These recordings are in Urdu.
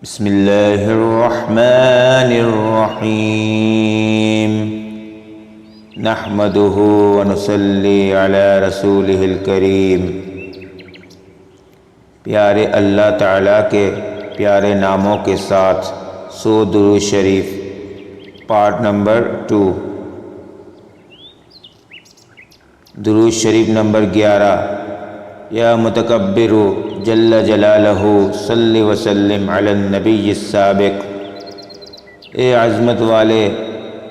بسم اللہ الرحمن الرحیم نحمدہ ونصلی علی رسولہ الکریم۔ پیارے اللہ تعالیٰ کے پیارے ناموں کے ساتھ 100 درود شریف پارٹ نمبر 2۔ درود شریف نمبر 11۔ یا متکبر جل جلالہ صلی وسلم علی النبی السابق۔ اے عظمت والے،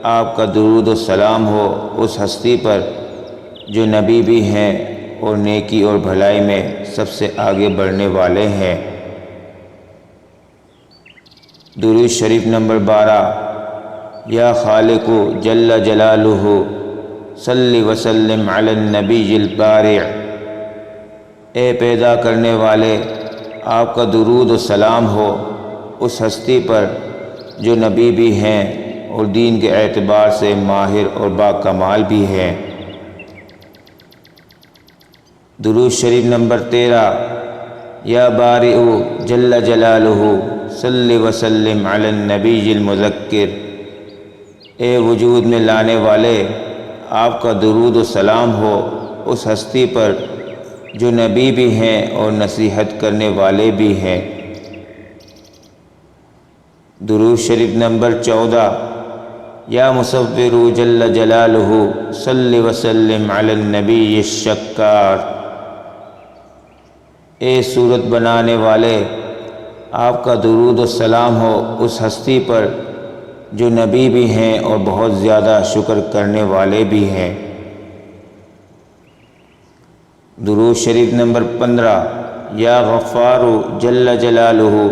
آپ کا درود و سلام ہو اس ہستی پر جو نبی بھی ہیں اور نیکی اور بھلائی میں سب سے آگے بڑھنے والے ہیں۔ درود شریف نمبر 12۔ یا خالق جل جلالہ صلی وسلم علی النبی البارع۔ اے پیدا کرنے والے، آپ کا درود و سلام ہو اس ہستی پر جو نبی بھی ہیں اور دین کے اعتبار سے ماہر اور باکمال بھی ہیں۔ درود شریف نمبر 13۔ یا بارئ جل جلالہ صلی وسلم علی النبی المذکر۔ اے وجود میں لانے والے، آپ کا درود و سلام ہو اس ہستی پر جو نبی بھی ہیں اور نصیحت کرنے والے بھی ہیں۔ درود شریف نمبر 14۔ یا مصور جل جلالہ صلی وسلم علی النبی الشکار۔ اے صورت بنانے والے، آپ کا درود و سلام ہو اس ہستی پر جو نبی بھی ہیں اور بہت زیادہ شکر کرنے والے بھی ہیں۔ درود شریف نمبر 15۔ یا غفار جل جلالہ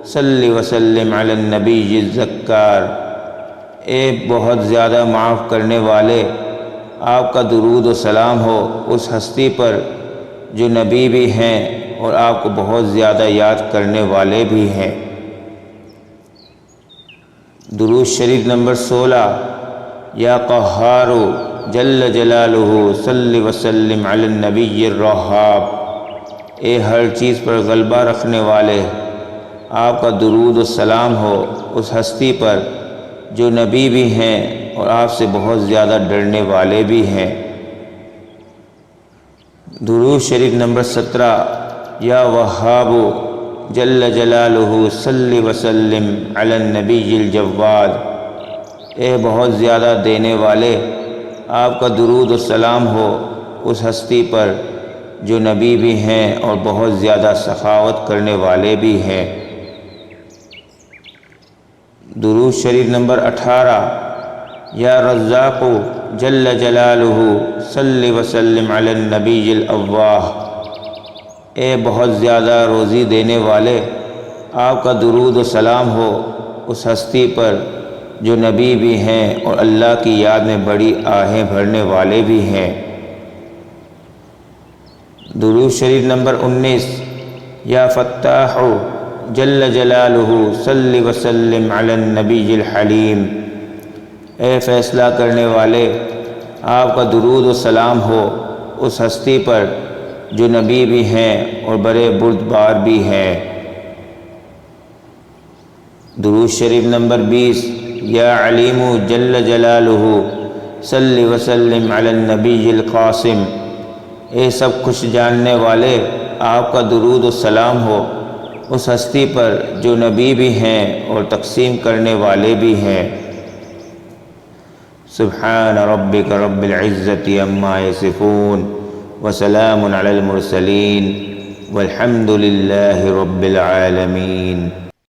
صلی وسلم علی النبی الذکار۔ اے بہت زیادہ معاف کرنے والے، آپ کا درود و سلام ہو اس ہستی پر جو نبی بھی ہیں اور آپ کو بہت زیادہ یاد کرنے والے بھی ہیں۔ درود شریف نمبر 16۔ یا قہار جل جلالہ صلی وسلم علی النبی الرہاب۔ اے ہر چیز پر غلبہ رکھنے والے، آپ کا درود و سلام ہو اس ہستی پر جو نبی بھی ہیں اور آپ سے بہت زیادہ ڈرنے والے بھی ہیں۔ درود شریف نمبر 17۔ یا وہاب جل جلالہ صلی وسلم علی النبی الجواد۔ اے بہت زیادہ دینے والے، آپ کا درود و سلام ہو اس ہستی پر جو نبی بھی ہیں اور بہت زیادہ سخاوت کرنے والے بھی ہیں۔ درود شریف نمبر 18۔ یا رزاق جل جلالہ صلی وسلم علی النبی الأواہ۔ اے بہت زیادہ روزی دینے والے، آپ کا درود و سلام ہو اس ہستی پر جو نبی بھی ہیں اور اللہ کی یاد میں بڑی آہیں بھرنے والے بھی ہیں۔ درود شریف نمبر 19۔ یا فتاح جل جلالہ صلی وسلم علی النبی الحلیم۔ اے فیصلہ کرنے والے، آپ کا درود و سلام ہو اس ہستی پر جو نبی بھی ہیں اور بڑے بردبار بھی ہیں۔ درود شریف نمبر 20۔ یا علیم جل جلالہ صلی وسلم علی النبی القاسم۔ اے سب کچھ جاننے والے، آپ کا درود و سلام ہو اس ہستی پر جو نبی بھی ہیں اور تقسیم کرنے والے بھی ہیں۔ سبحان ربک رب العزت عما یصفون وسلام علی المرسلین والحمد للہ رب العالمین۔